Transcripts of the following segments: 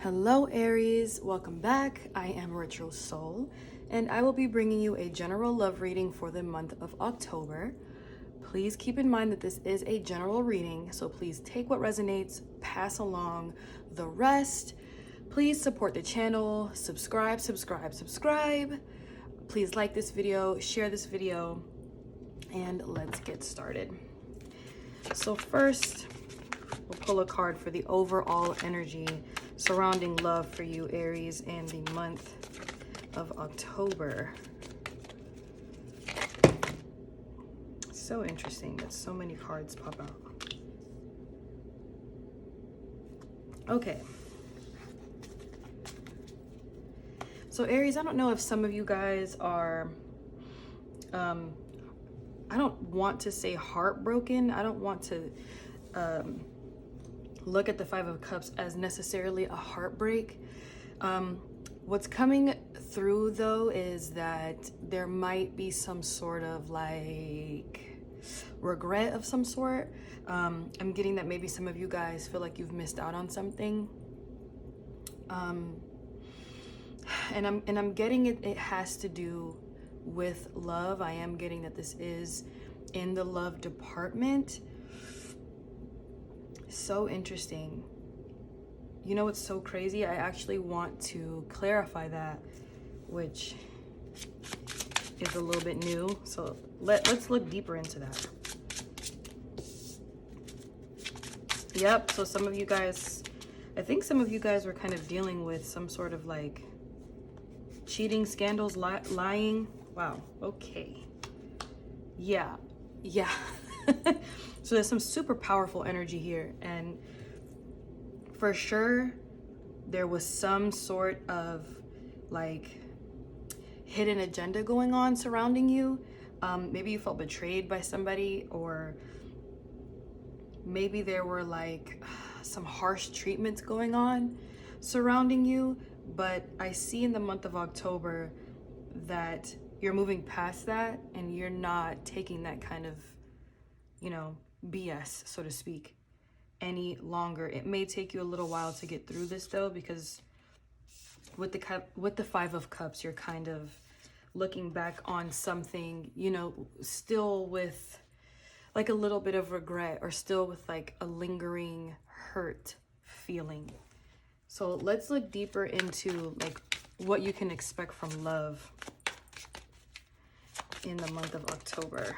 Hello Aries, welcome back. I am retroSOLL and I will be bringing you a general love reading for the month of October. Please keep in mind that this is a general reading, so please take what resonates, pass along the rest. Please support the channel, subscribe. Please like this video, share this video, and let's get started. So first, we'll pull a card for the overall energy surrounding love for you, Aries, in the month of October. So interesting that so many cards pop out. Okay. So Aries, I don't know if some of you guys are, I don't want to say heartbroken. I don't want to look at the Five of Cups as necessarily a heartbreak. What's coming through though is that there might be some sort of like regret of some sort. I'm getting that maybe some of you guys feel like you've missed out on something. And I'm getting it has to do with love. I am getting that this is in the love department. So interesting. You know what's so crazy? I actually want to clarify that, which is a little bit new. So let's look deeper into that. Yep, so some of you guys, I think some of you guys were kind of dealing with some sort of like cheating, scandals, lying. Wow, okay. Yeah. So there's some super powerful energy here, and for sure there was some sort of like hidden agenda going on surrounding you. Maybe you felt betrayed by somebody, or maybe there were like some harsh treatments going on surrounding you. But I see in the month of October that you're moving past that and you're not taking that kind of, you know, BS, so to speak, any longer. It may take you a little while to get through this though, because with the Five of Cups, you're kind of looking back on something, you know, still with like a little bit of regret, or still with like a lingering hurt feeling. So let's look deeper into like what you can expect from love in the month of October.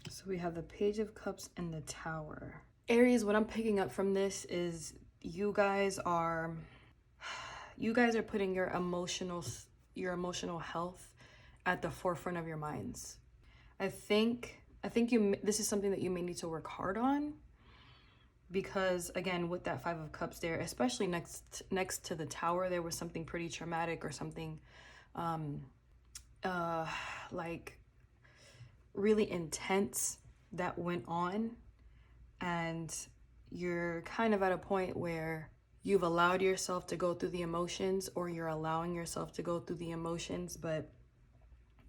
So we have the Page of Cups and the Tower. Aries, what I'm picking up from this is you guys are putting your emotional health at the forefront of your minds. I think this is something that you may need to work hard on, because again, with that Five of Cups there, especially next to the Tower, there was something pretty traumatic or something like really intense that went on, and you're kind of at a point where you've allowed yourself to go through the emotions, or you're allowing yourself to go through the emotions, but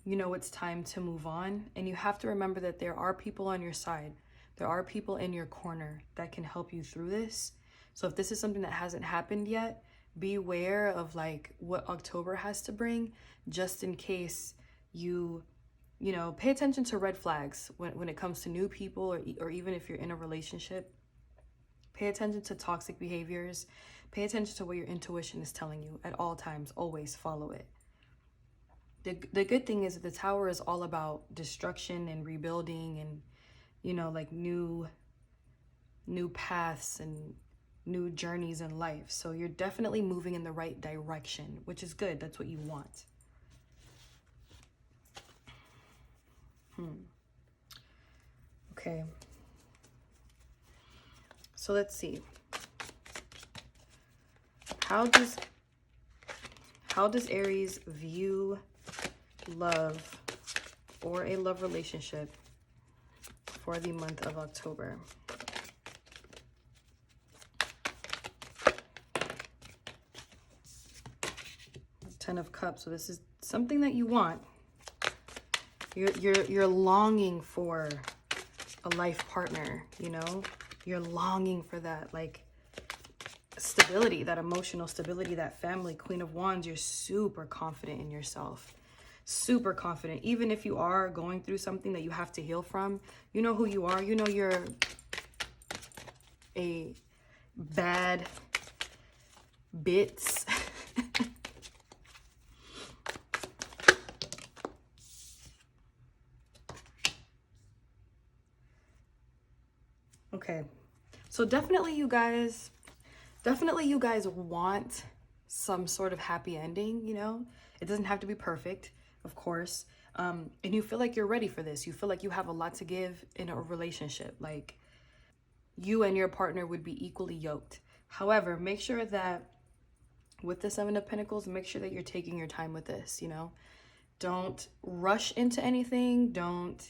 you know it's time to move on. And you have to remember that there are people on your side. There are people in your corner that can help you through this. So if this is something that hasn't happened yet, beware of like what October has to bring, just in case you know, pay attention to red flags when it comes to new people, or even if you're in a relationship. Pay attention to toxic behaviors. Pay attention to what your intuition is telling you at all times. Always follow it. The good thing is that the Tower is all about destruction and rebuilding, and, you know, like new paths and new journeys in life. So you're definitely moving in the right direction, which is good. That's what you want. Okay. So let's see. How does Aries view love or a love relationship for the month of October. Ten of Cups. So this is something that you want. You're longing for a life partner, you know? You're longing for that, like, stability, that emotional stability, that family. Queen of Wands, you're super confident in yourself. Super confident. Even if you are going through something that you have to heal from, you know who you are. You know you're a bad bits. Okay. So definitely you guys want some sort of happy ending, you know? It doesn't have to be perfect, of course. And you feel like you're ready for this. You feel like you have a lot to give in a relationship. Like, you and your partner would be equally yoked. However, make sure that with the Seven of Pentacles, make sure that you're taking your time with this, you know? Don't rush into anything. Don't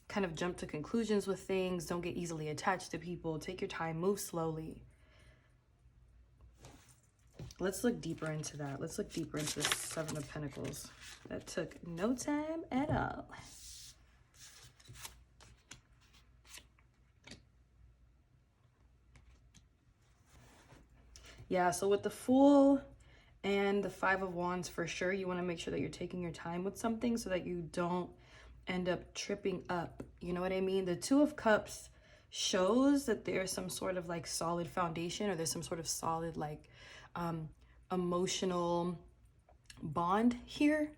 kind of jump to conclusions with things. Don't get easily attached to people. Take your time, move slowly. Let's look deeper into that. Let's look deeper into the Seven of Pentacles. That took no time at all. Yeah, so with the Fool and the Five of Wands, for sure, you want to make sure that you're taking your time with something so that you don't end up tripping up. You know what I mean? The Two of Cups shows that there's some sort of like solid foundation, or there's some sort of solid like emotional bond here.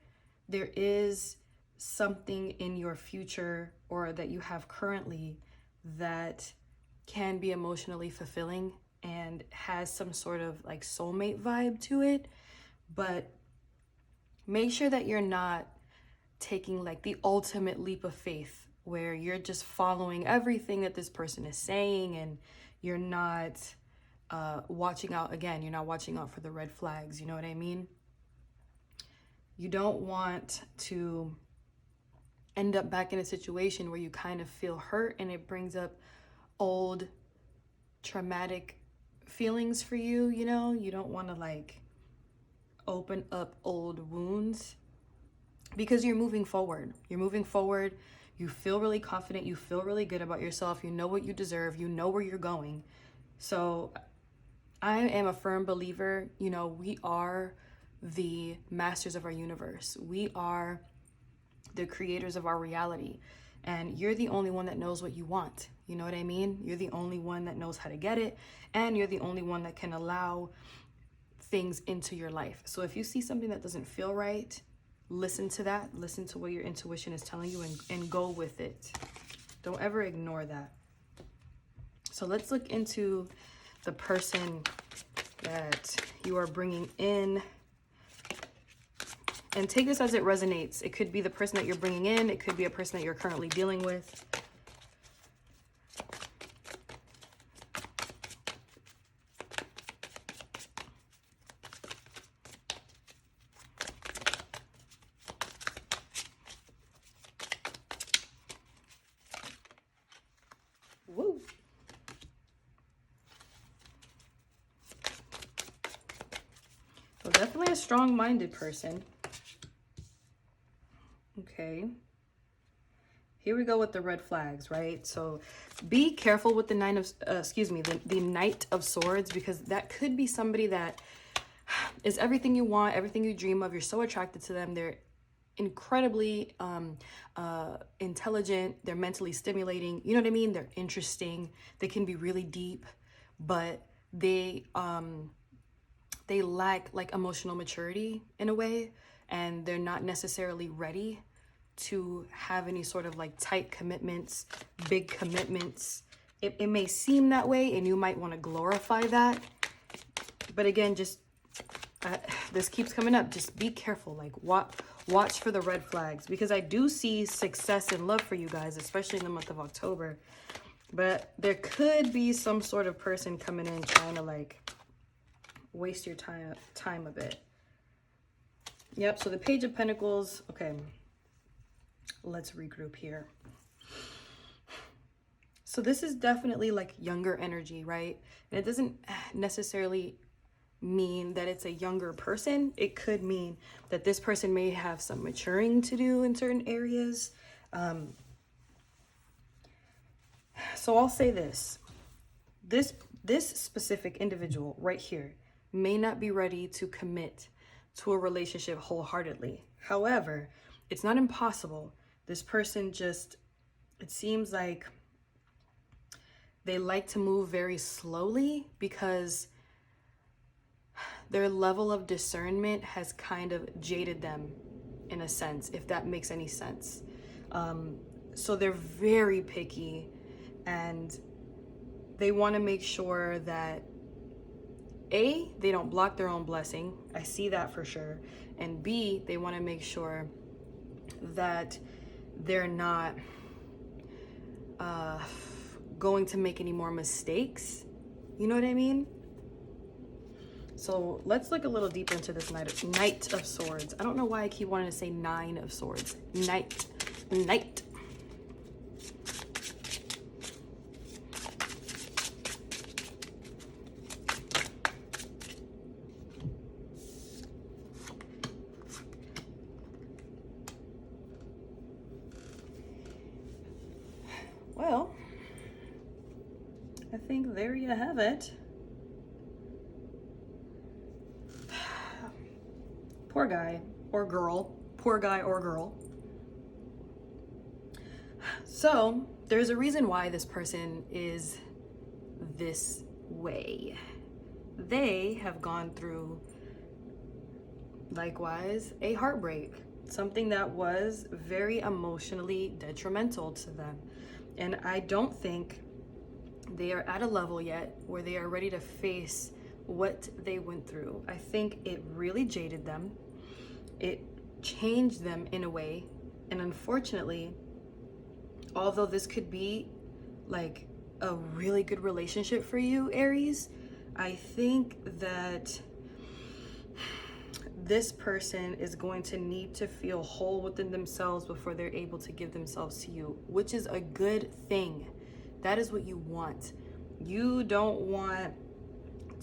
There is something in your future or that you have currently that can be emotionally fulfilling and has some sort of like soulmate vibe to it. But make sure that you're not taking like the ultimate leap of faith where you're just following everything that this person is saying, and you're not watching out. Again, you're not watching out for the red flags. You know what I mean? You don't want to end up back in a situation where you kind of feel hurt and it brings up old traumatic feelings for you, you know? You don't want to like open up old wounds, because you're moving forward. You're moving forward. You feel really confident. You feel really good about yourself. You know what you deserve. You know where you're going. So I am a firm believer, you know, we are the masters of our universe. We are the creators of our reality. And you're the only one that knows what you want. You know what I mean? You're the only one that knows how to get it. And you're the only one that can allow things into your life. So if you see something that doesn't feel right, listen to that. Listen to what your intuition is telling you, and go with it. Don't ever ignore that. So let's look into the person that you are bringing in. And take this as it resonates. It could be the person that you're bringing in. It could be a person that you're currently dealing with. Woo. So definitely a strong-minded person. Okay. Here we go with the red flags, right? So be careful with the the Knight of Swords, because that could be somebody that is everything you want, everything you dream of. You're so attracted to them. They're incredibly intelligent. They're mentally stimulating. You know what I mean? They're interesting. They can be really deep, but they lack like emotional maturity in a way, and they're not necessarily ready to have any sort of like tight commitments, big commitments. It may seem that way, and you might want to glorify that. But again, just this keeps coming up. Just be careful. Like watch for the red flags, because I do see success and love for you guys, especially in the month of October. But there could be some sort of person coming in trying to like waste your time a bit. Yep, so the Page of Pentacles. Okay, let's regroup here. So this is definitely like younger energy, right? And it doesn't necessarily mean that it's a younger person. It could mean that this person may have some maturing to do in certain areas. So I'll say this. This specific individual right here may not be ready to commit to a relationship wholeheartedly. However, it's not impossible. This person just, it seems like they like to move very slowly because their level of discernment has kind of jaded them in a sense, if that makes any sense. So they're very picky, and they want to make sure that A, they don't block their own blessing. I see that for sure. And B, they want to make sure that they're not going to make any more mistakes. You know what I mean? So let's look a little deeper into this Knight of Swords. I don't know why I keep wanting to say Nine of Swords. Knight. Well, I think there you have it. Poor guy or girl. Poor guy or girl. So there's a reason why this person is this way. They have gone through, likewise, a heartbreak. Something that was very emotionally detrimental to them. And I don't think they are at a level yet where they are ready to face what they went through. I think it really jaded them. It changed them in a way. And unfortunately, although this could be like a really good relationship for you, Aries, I think that this person is going to need to feel whole within themselves before they're able to give themselves to you, which is a good thing. That is what you want. You don't want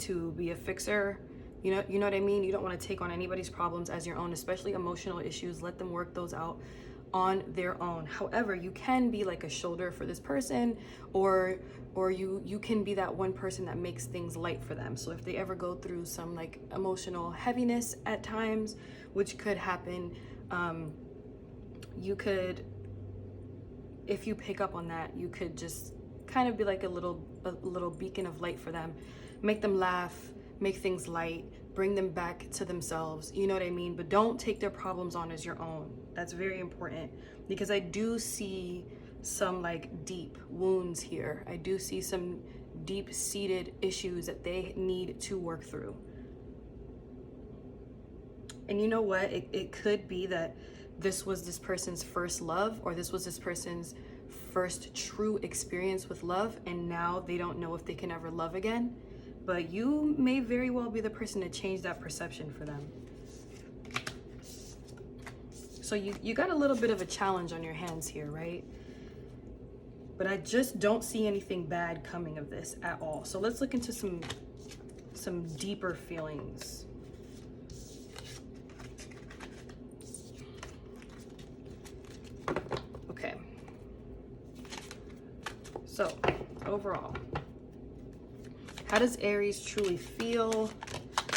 to be a fixer. You know what I mean? You don't want to take on anybody's problems as your own, especially emotional issues. Let them work those out on their own. However, you can be like a shoulder for this person, or you can be that one person that makes things light for them. So if they ever go through some like emotional heaviness at times, which could happen, you could, if you pick up on that, you could just kind of be like a little beacon of light for them. Make them laugh, make things light, bring them back to themselves. You know what I mean? But don't take their problems on as your own. That's very important, because I do see some like deep wounds here. I do see some deep-seated issues that they need to work through. And you know what? It could be that this was this person's first love, or this was this person's first true experience with love, and now they don't know if they can ever love again. But you may very well be the person to change that perception for them. So you got a little bit of a challenge on your hands here, right? But I just don't see anything bad coming of this at all. So let's look into some deeper feelings. Okay. So overall, how does Aries truly feel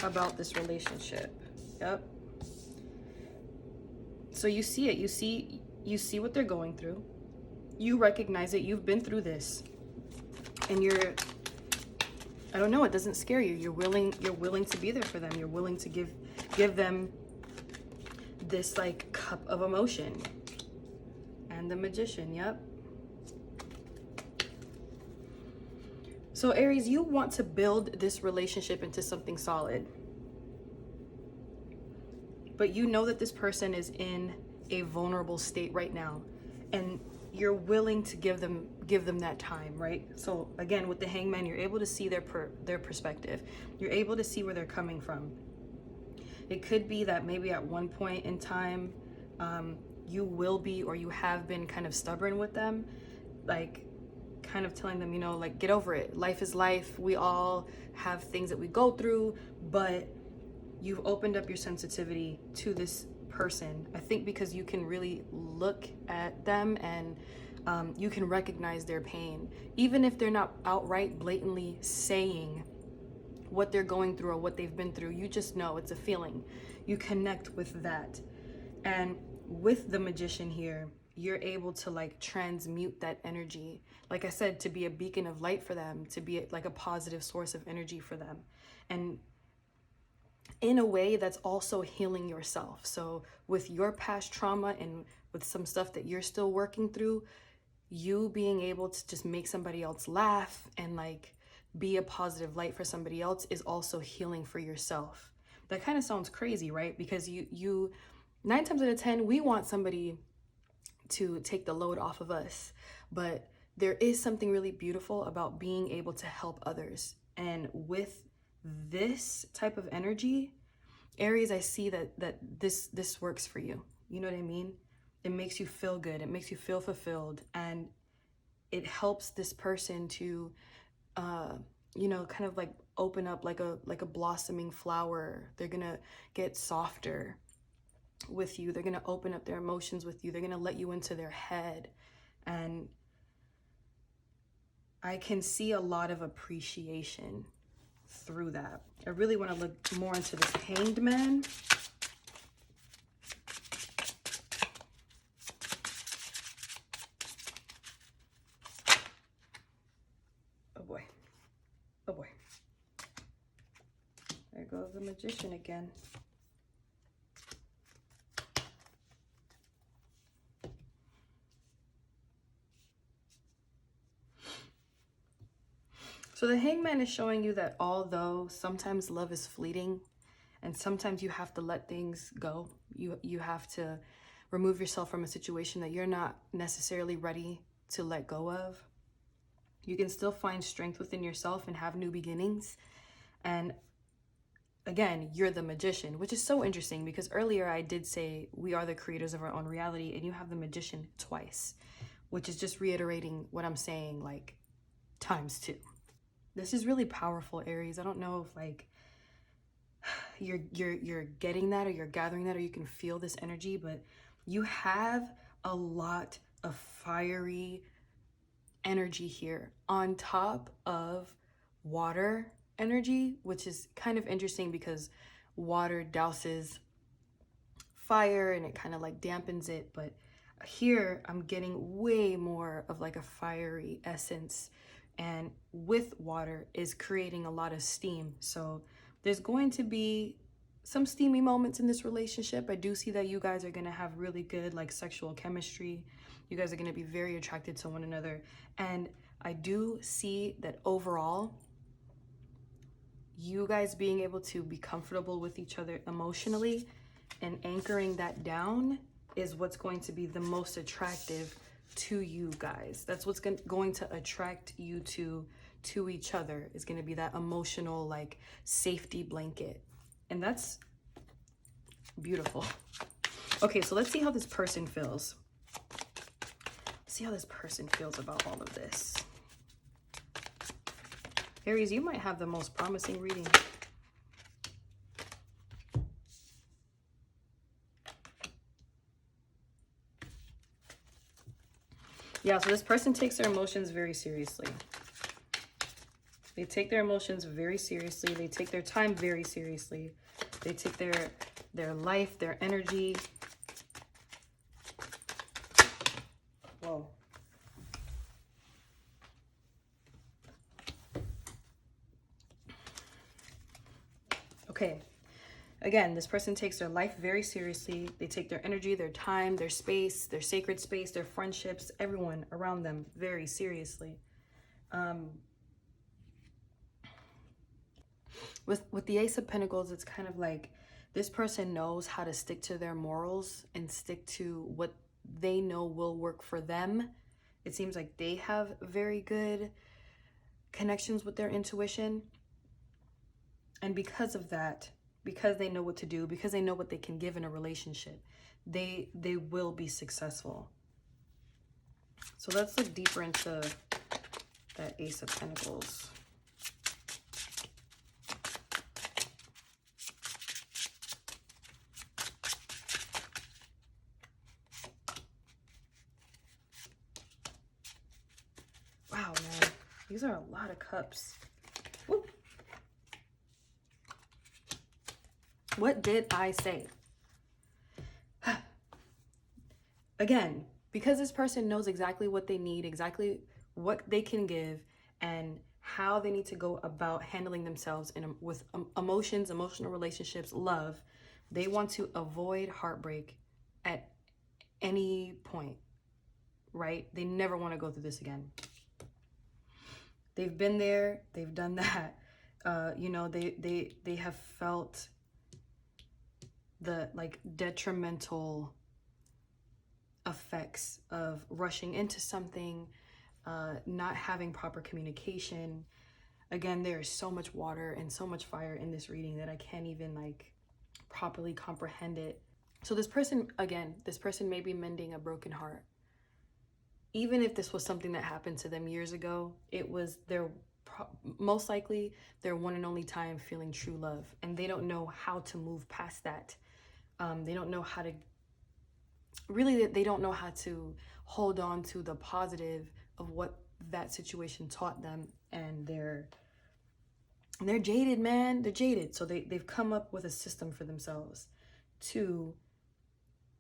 about this relationship? Yep. So you see it. You see what they're going through. You recognize it. You've been through this. And I don't know, it doesn't scare you. You're willing to be there for them. You're willing to give them this like cup of emotion. And the Magician, yep. So Aries, you want to build this relationship into something solid. But you know that this person is in a vulnerable state right now, and you're willing to give them that time, right? So again, with the Hangman, you're able to see their perspective. You're able to see where they're coming from. It could be that maybe at one point in time, you will be, or you have been kind of stubborn with them, like kind of telling them, you know, like, get over it. Life is life. We all have things that we go through, but you've opened up your sensitivity to this person. I think because you can really look at them and you can recognize their pain, even if they're not outright blatantly saying what they're going through or what they've been through. You just know it's a feeling. You connect with that. And with the Magician here, you're able to like transmute that energy, like I said, to be a beacon of light for them, to be like a positive source of energy for them, and in a way that's also healing yourself. So with your past trauma and with some stuff that you're still working through, you being able to just make somebody else laugh and like be a positive light for somebody else is also healing for yourself. That kind of sounds crazy, right? Because you 9 times out of 10, we want somebody to take the load off of us. But there is something really beautiful about being able to help others. And with this type of energy, Aries, I see that this works for you. You know what I mean? It makes you feel good. It makes you feel fulfilled. And it helps this person to, you know, kind of like open up like a blossoming flower. They're going to get softer with you. They're going to open up their emotions with you. They're going to let you into their head. And I can see a lot of appreciation through that. I really want to look more into this Hanged Man. Oh boy. Oh boy. There goes the Magician again. So the Hangman is showing you that although sometimes love is fleeting and sometimes you have to let things go, you have to remove yourself from a situation that you're not necessarily ready to let go of, you can still find strength within yourself and have new beginnings. And again, you're the Magician, which is so interesting because earlier I did say we are the creators of our own reality, and you have the Magician twice, which is just reiterating what I'm saying, like times 2. This is really powerful, Aries. I don't know if like you're getting that or you're gathering that or you can feel this energy, but you have a lot of fiery energy here on top of water energy, which is kind of interesting because water douses fire and it kind of like dampens it, but here I'm getting way more of like a fiery essence, and with water is creating a lot of steam. So there's going to be some steamy moments in this relationship. I do see that you guys are going to have really good like sexual chemistry. You guys are going to be very attracted to one another. And I do see that overall, you guys being able to be comfortable with each other emotionally and anchoring that down is what's going to be the most attractive to you guys. That's what's going to attract you to each other, is going to be that emotional like safety blanket. And that's beautiful. Okay, so let's see how this person feels. See how this person feels about all of this. Aries, you might have the most promising reading. Yeah, so this person takes their emotions very seriously. They take their emotions very seriously. They take their time very seriously. They take their life, their energy. Whoa. Okay. Again, this person takes their life very seriously. They take their energy, their time, their space, their sacred space, their friendships, everyone around them very seriously. With the Ace of Pentacles, it's kind of like this person knows how to stick to their morals and stick to what they know will work for them. It seems like they have very good connections with their intuition. And because of that, because they know what to do, because they know what they can give in a relationship, they will be successful. So let's look deeper into that Ace of Pentacles. Wow, man. These are a lot of cups. Whoop. What did I say? Again, because this person knows exactly what they need, exactly what they can give, and how they need to go about handling themselves with emotions, emotional relationships, love, they want to avoid heartbreak at any point, right? They never want to go through this again. They've been there, they've done that. You know, they have felt the like detrimental effects of rushing into something, not having proper communication. Again, there is so much water and so much fire in this reading that I can't even like properly comprehend it. So this person, again, this person may be mending a broken heart. Even if this was something that happened to them years ago, it was their most likely their one and only time feeling true love, and they don't know how to move past that. They don't know how to they don't know how to hold on to the positive of what that situation taught them, and they're jaded, man. They're jaded. So they've come up with a system for themselves to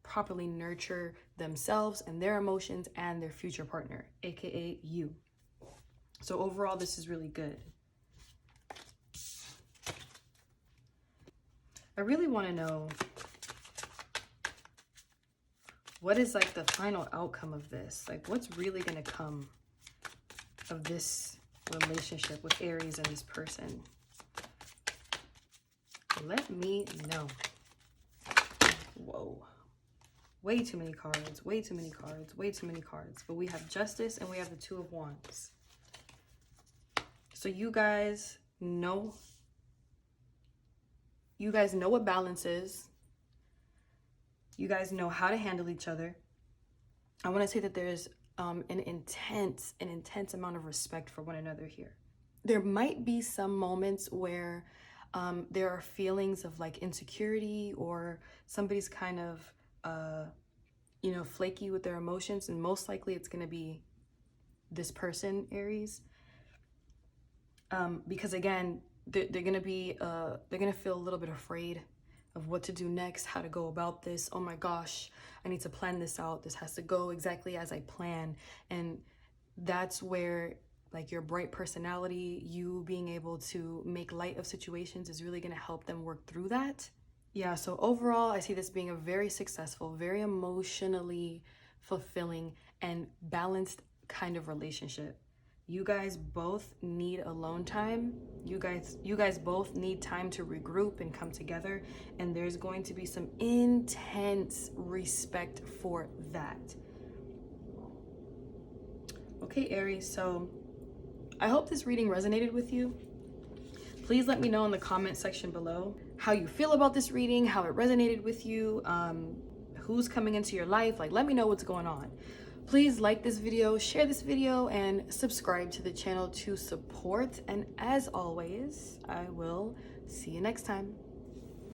properly nurture themselves and their emotions and their future partner, aka you. So overall, this is really good. I really want to know, what is like the final outcome of this? Like, what's really going to come of this relationship with Aries and this person? Let me know. Whoa. Way too many cards, way too many cards, way too many cards. But we have Justice and we have the Two of Wands. So you guys know what balance is. You guys know how to handle each other. I want to say that there's an intense amount of respect for one another here. There might be some moments where there are feelings of like insecurity, or somebody's kind of you know, flaky with their emotions, and most likely it's going to be this person, Aries, because again, they're going to feel a little bit afraid of what to do next, how to go about this. Oh my gosh, I need to plan this out. This has to go exactly as I plan. And that's where like your bright personality, you being able to make light of situations, is really going to help them work through that. Yeah, so overall, I see this being a very successful, very emotionally fulfilling and balanced kind of relationship. You guys both need alone time. You guys both need time to regroup and come together, and there's going to be some intense respect for that. Okay, Aries, so I hope this reading resonated with you. Please let me know in the comment section below how you feel about this reading, how it resonated with you, who's coming into your life. Like, let me know what's going on. Please like this video, share this video, and subscribe to the channel to support. And as always, I will see you next time.